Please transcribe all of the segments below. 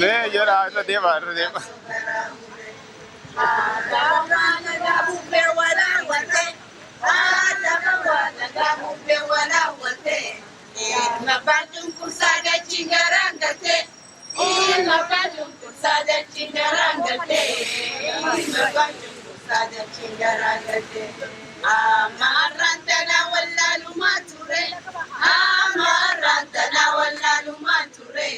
Nee, jara ito diba, diba. Mabajum kusada chingarangate, mabajum kusada chingarangate, mabajum kusada chingarangate. Amarantana walla lumature, amarantana walla lumature.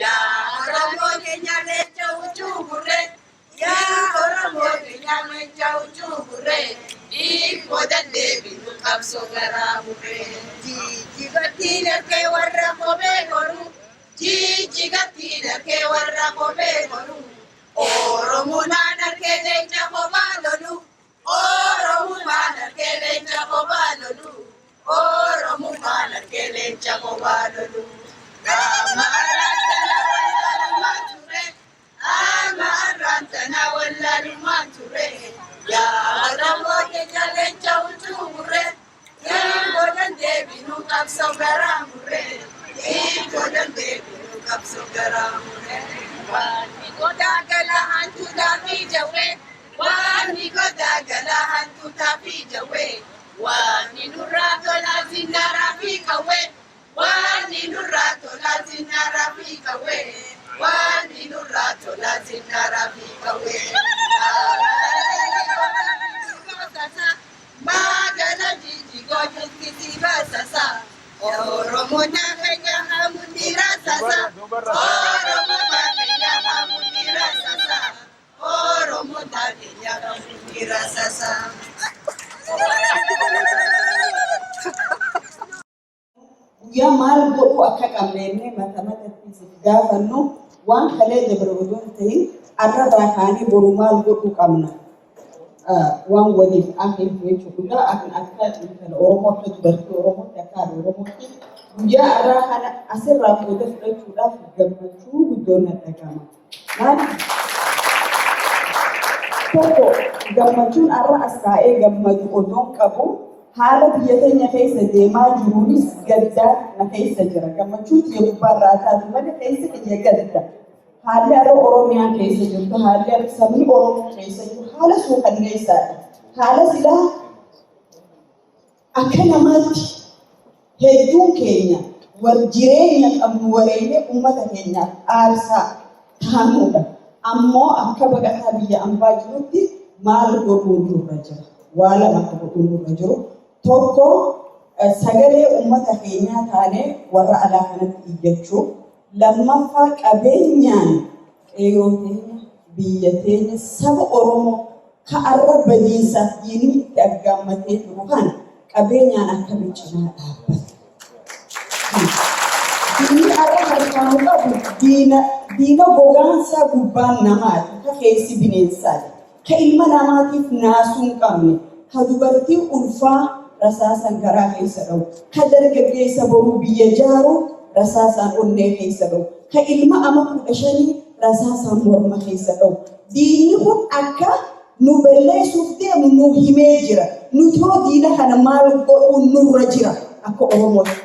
Ya Oromo Kenya lecha uchubure, ya Oromo Kenya lecha uchubure. Ikoda devi nukapso garamure. Jigatina ke warra kobe goru, jigatina ke warra kobe goru. Oromo nana ke lecha kobalolu, Oromo nana ke lecha kobalolu, Oromo nana ke lecha kobalolu. Amarantana walla lumature, amarantana walla lumature. Ya Oromo Kenya lecha uchubure, Golden Devi no kapso garamure, Golden Devi no kapso garamure. Wani goda gala hantu tafi jawe, wani goda gala hantu tafi jawe, wani nurato la zinara fika we, wani nurato la zinara fika we, wani nurato la zinara fika we. Magana jiji gojo kiti basasa, Oromo na Kenya hamundira sasa, Oromo na Kenya hamundira sasa, Oromo na Kenya hamundira sasa. Ya mal go akka qabnee matamata gaafannu waan kalee dabroodon ta'in arraba kaanii boru maal godhu qabna waan waliif akin jechuudha akin akka intala Oromoo akka dubartii Oromoo akka Oromootti guyyaa arraa kana asirraa qooda fudhachuudhaaf gammachuu guddoon dhagahama. Tokko gammachuun arra as kaa'ee gammadu odoon qabu haala biyya keenya keessa deemaa jiruunis gaddaa na keessa jira. Gammachuun biyya gubbaarraa taatu malee keessa kiyya gadda. Haalli arra Oromiyaan keessa jirtu, haalli arra sabni Oromoo keessa jiru haala suukanneessaadha. Haala silaa akka namaatti hedduun keenya jireenya qabnu wareegee uummata keenyaaf aarsaa taanudha. Ammoo akka baqataa biyya ambaa jirutti maal godhuun nurra jira? Waa lama akka godhuun nurra jiru. Tokko sagalee uummata keenyaa taanee warra alaa kanatti iyyachuu. Lammaffaa qabeenyaan qeeroo teenya, biyya teenya, saba Oromoo ka arra badiinsaaf diinni itti aggaammatee jiru kana qabeenyaan akka cinaa dhaabbatu. Diinni arra harkaan qabu diina gogaansaa gubbaan namaati, ka keessi bineensaati, ka ilma namaatiif naasuu hin qabne, ka dubartii ulfaa rasaasaan garaa keessa dhawu, ka dargaggeessa boruu biyya jaaru rasaasaan onnee keessa dhawu, ka ilma ama 15 rasaasaan morma keessa dhawu. Diinni kun akka nu balleessuuf deemu nu himee jira. Nuti hoo diina kana maal godhuun nurra jira akka Oromootti.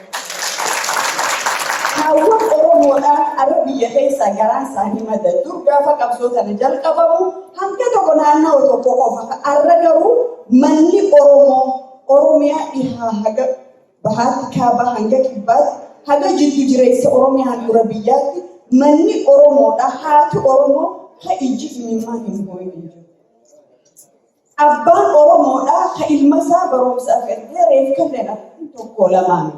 Hawwan Oromoodhaan arra biyya keessaa garaan isaanii madda gaafa qabsoo sana jalqabamu hanga tokko naannoo tokko qofa. Arra garuu manni Oromoo Oromiyaa dhihaa haga bahaatti kaabaa hanga kibbaatti haga jiddu jireessa Oromiyaa handhuura biyyaatti manni Oromoodha haati Oromoo ka ijji imimmaan hin boo'in jiru. Abbaan Oromoodha ka ilma isaa barumsaaf ergee reeffa fedhan tokko lamaan.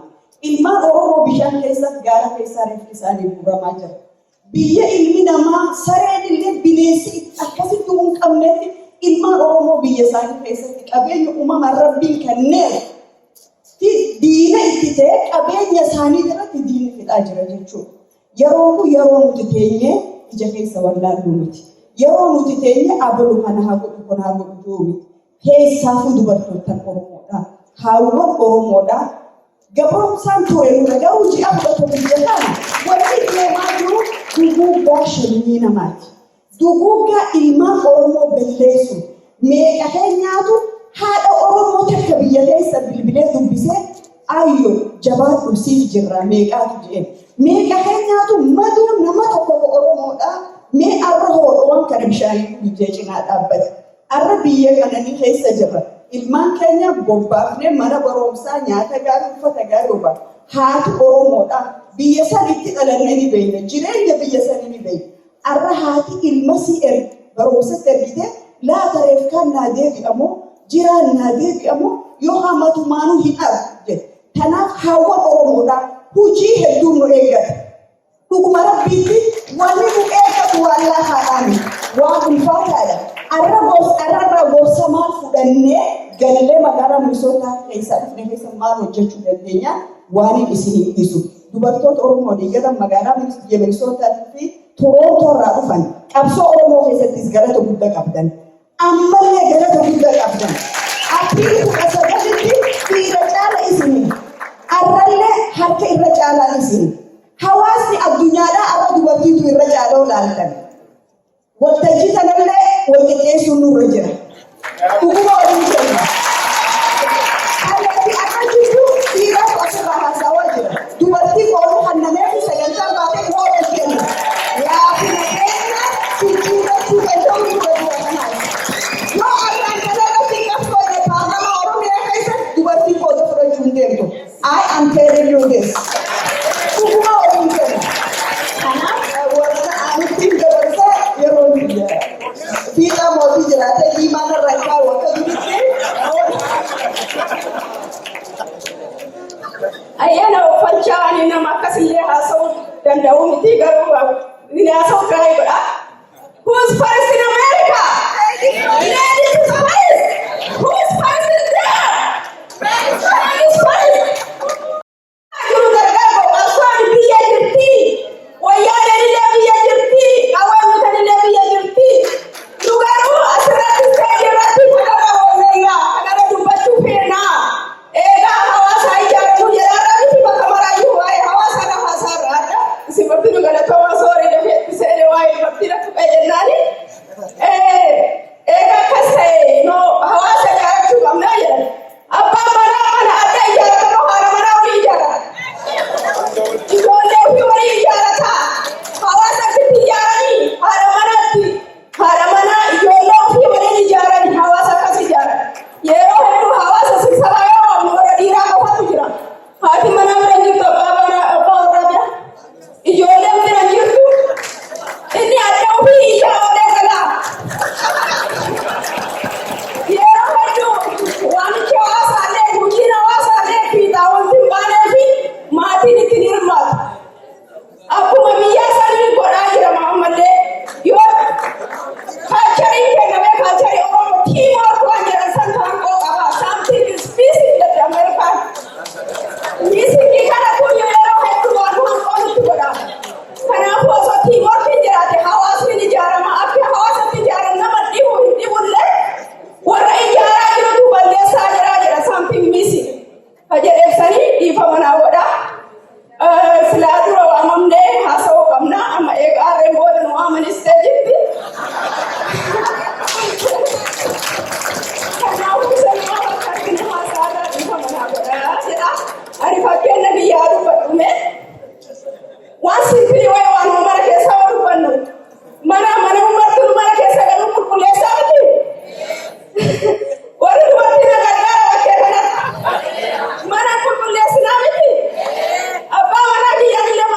Ilmaan Oromoo bishaan keessatti gaara keessaa reeffi isaanii guuramaa jira. Biyya ilmi namaa sareen illee bineensi akkasitti hin qabnetti ilmaan Oromoo biyya isaanii keessatti qabeenya uumamaa rabbiin kenneen diina itti ta'e qabeenya isaanii irratti diinni fixaa jira jechuudha. Yeroo kun yeroo nuti teenyee ija keessa wallaalluu miti. Yeroo nuti teenyee abaluu kana haa godhu kun haa godhu miti. Keessaafuu dubartootaan Oromoodha. Haawwan Oromoodha. Gabromsaan ture nurra garuu ji'a fudhatu biyya kana wanti deemaa jiru duguuggaa shanyii namaati. Duguuggaa ilmaan Oromoo balleessuun meeqa keenyaatu haadha Oromoo takka biyya keessa bilbilee dubbisee ayyo jabaadhu siif jirra meeqaatu jeen. Meeqa keenyaatu maduu nama tokko Oromoodha. Mee arra hoodhoon kana bishaanii guddee cinaa dhaabbate. Arra biyya kananii keessa jirra. Ilmaan keenya bobbaafnee mana barumsaa nyaata gaarii uffata gaarii oba. Haati Oromoodha. Biyya sanitti dhalannee ni beeyna. Jireenya biyya sanii ni beeyna. Arra haati ilma si barumsatti ergite laata reefkaan naa deebi'amoo jiraan naa deebi'amoo yoo hamatu maanuu hin argu. Kanaaf hawwan Oromoodha. Hujii hedduu nu eeggata. Dhuguma rabbiitti wanni nu eeggatu waan laafaadhaani. Waan ulfaataadha. Arra gorsa maal fudhannee gallee magaalaa Minisootaa keessaa dhufne keessa maal hojjechuu dandeenya waan isin ibsu. Dubartoota Oromoo dhiigatan magaalaa biyya Minisootaa fi Torontoo irraa dhufan qabsoo Oromoo keessattis galata guddaa qabdan. Ammallee galata guddaa qabdan. Abdiin kudha sagalitti dhiira caala isinii. Arrallee harka irra caalaa isinii. Hawaasni addunyaadhaa arra dubartiitu irra caalaa olaaltan. Waltajjii kanallee walqixxeessuun nurra jira. Dhuguma waliin jenna. Alatti akka jirtu dhiiraatu asirraa haasawaa jira. Dubartii qooduu kan nameefi sagantaa baatee qooduu kenna. Laafina keenya jijjiirrachuu danda'u dura dura kanaati. Yoo arraan kanarratti qabsoodhe paarlama Oromiyaa keessatti dubartii qooduu fudhachuu hin deemtu. I am telling you this. Dhuguma waliin jenna. Kanaaf warra aanutti dabarsee yeroo fiixaa mootii jiraatee diimaan irra kaa'u akka duritti. Ayyaana uffachaa ani nama akkasillee haasa'uu danda'u miti garuu ni haasa'uu gahaa godha. Who's first in America? Ladies is first. Who's first in there? Ladies first. Jiru gargaaru aswaan biyya jirti. Wayyaan illee biyya jirti. Qawween mutan illee biyya jirti. Dugaruu asirratti isteejii irratti fakkaata walmeeyyaa. Kanarra dubbachuu feena. Eegaa hawaasaa ijaaramuu jedhaarra miti bakka maraayyuu waa'ee hawaasaa na haasaarraadha. Isin bakti nu galatooma sooree dafee seene waa'ee bakti na tuqee jennaani. Eegaa akkas ta'e noo hawaasa ijaarachuu qabnaa jedhan. Abbaan manaa mana adda ijaaratamoo haadha manaa walii ijaarata. Ijoollee ofii walii ijaarata. Hawaasa asitti ijaaranii haadha manaa ijoollee ofii waliin ijaaranii hawaasa akkas ijaaran. Yeroo hedduu hawaasa siksabaa yoo qabnu warra dhiiraa qofatu jira. Haati manaa bira jirtu abbaa warraa bira. Ijoolleen bira jirtu. Inni adda ofii ijaarratee galaa. Yeroo hedduu waamichi hawaasaallee guddina hawaasaallee fiixaa wanti hin baanee fi maatiin ittiin hirmaatu. Akkuma biyyaa sanii godhaa jira ammallee yoo kaalchariin kennamee kaalcharii Oromoo tiimoork waan jedhan san taangoo qaba. Something is missing jedhe Ameerikaan. Missing kana kun yeroo hedduu waan hanqoonutti godha. Kanaafuu osoo tiimoorkiin jiraate hawaasni ni ijaarama. Akka hawaasatti ijaaran nama dhibu hin dhibullee warra ijaaraa jirutu balleessaa jiraa jedha something missing. Jedheebsanii dhiifama naa godha. Silaa dura waamamnee haasa'uu qabna. Amma eegaa harreen booda nu waaman isteejitti. Kanaafuu sanyii bakka argina haasaarraa dhiifama naa godha jedha. Ani fakkeenya biyyaa dubbadhume. Waan simplii wayii waan mana keessaa waan dubbannu. Mana uummattu mana keessa galuun qulqulleessaa miti. Warri dubartii na gargaara bakkee kanatti. Mana qulqulleessinaa miti. Abbaa manaa biyya illee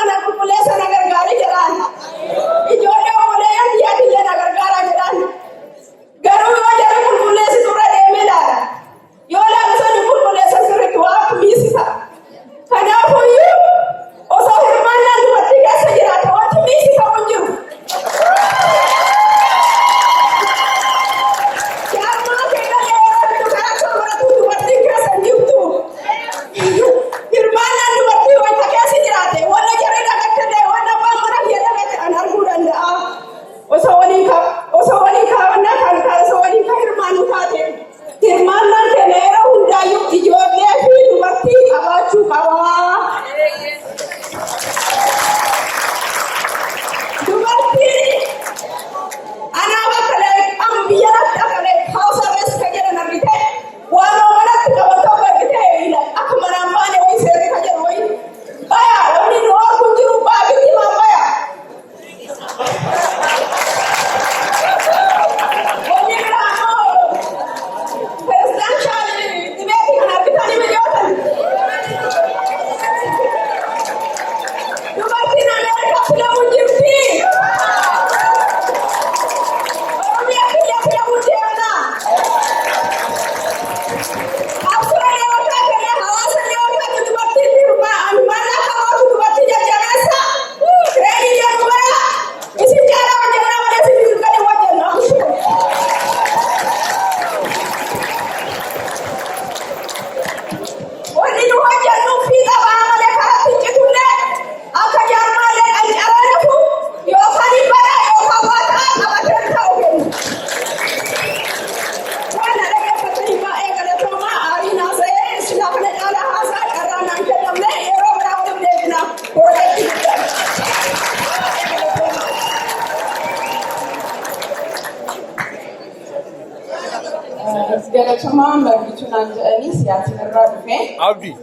galchamaa margichuun jedhanii siyaasni irraa dhufe. Abdi.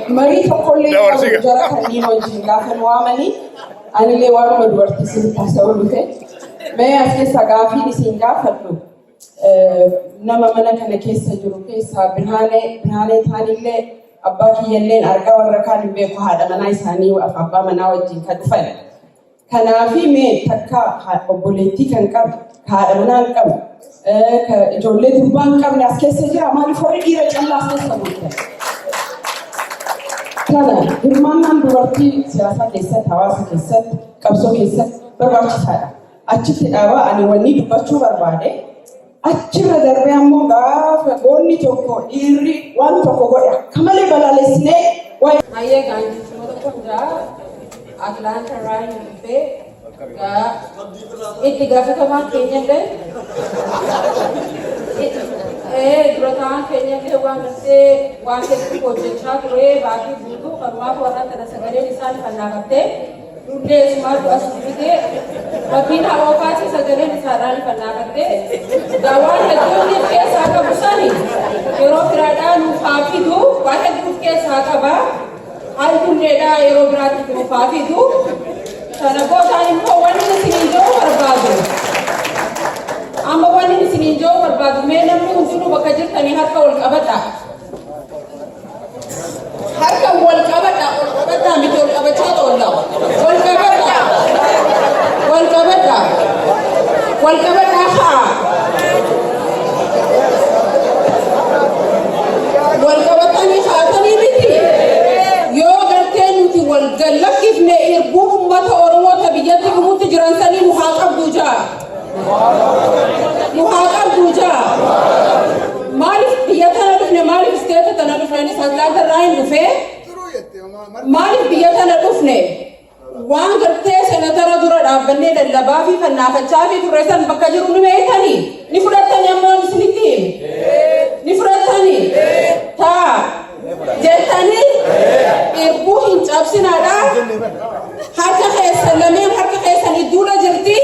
Marii tokkollee jara kanneen wajjin gaafa waamanii anillee waanuma dubartii isin taasisuu dhufe. Mee as keessa gaafiin isin gaafadhu nama mana kana keessa jiru keessaa Birhaanee taanillee abbaa kiyyalleen argaa warra kaan hin beeku haadha manaa isaanii abbaa manaa wajjin kan dhufan. Kanaafi mee takka obboleettii kan qabu haadha manaa hin qabu ijoollee durbaa hin qabne as keessa jira maaliif warri dhiira callaa as keessa bultan? Kana hirmaannaan dubartii siyaasa keessatti hawaasa keessatti qabsoo keessatti barbaachisaadha. Achitti dhaabaa ani wanni dubbachuu barbaade achirra darbee ammoo gaafa goonni tokko dhiirri waan tokko godhe akka malee balaalessinee waa'ee. Hayyee gaanjiftoota hundaa Atlanta Ryan dhufee itti gaafatamaa keenyallee dura ta'an keenyallee waan gartee waan hedduu hojjechaa ture baay'ee guutuu kanumaaf warra kana sagaleen isaan fannaafattee dullee isumaatu as dhufite fakkiin hawaafaati sagaleen isaadhaan fannaafattee waan hedduun keessaa qabu sani yeroo biraadhaa nuuf haa fidu waan hedduuf keessaa qaba. Alhamdulillah yeroo biraatti nuufaa fidu sana bootaan immoo wanni isiniin jiru barbaadu. Amma wanni isiniin jiru barbaadu mee namni hundinuu bakka jirtanii harka wal qabadhaa. Harka wal qabadhaa miti wal qabachaa oolla. Wal qabadhaa haa. Wal qabatanii haatanii miti. Yoo gartee nuti wal gallakifne irbuu uummata Oromoota biyyatti dhumutti jiran sanii nu haa qabduu jaa. Maaliif biyya tana dhufne maaliif isteeta tana dhufne Atlanta irraa hin dhufee maaliif biyya tana dhufne waan gartee senatara dura dhaabbannee lallabaa fi fannaafachaa fi turre san bakka jiru ni beektanii ni fudhattanii ammoo isinitti hime ni fudhattanii taa jettanii irbuu hin cabsinaadha harka keessan lameen harka keessan idduudha jirti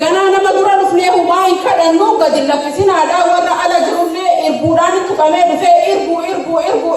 ganaa nama dura dhufnee humaa hin kadhannu gadi lakkisinaadha warra ala jirullee irbuudhaan itti qabamee dhufee irbuu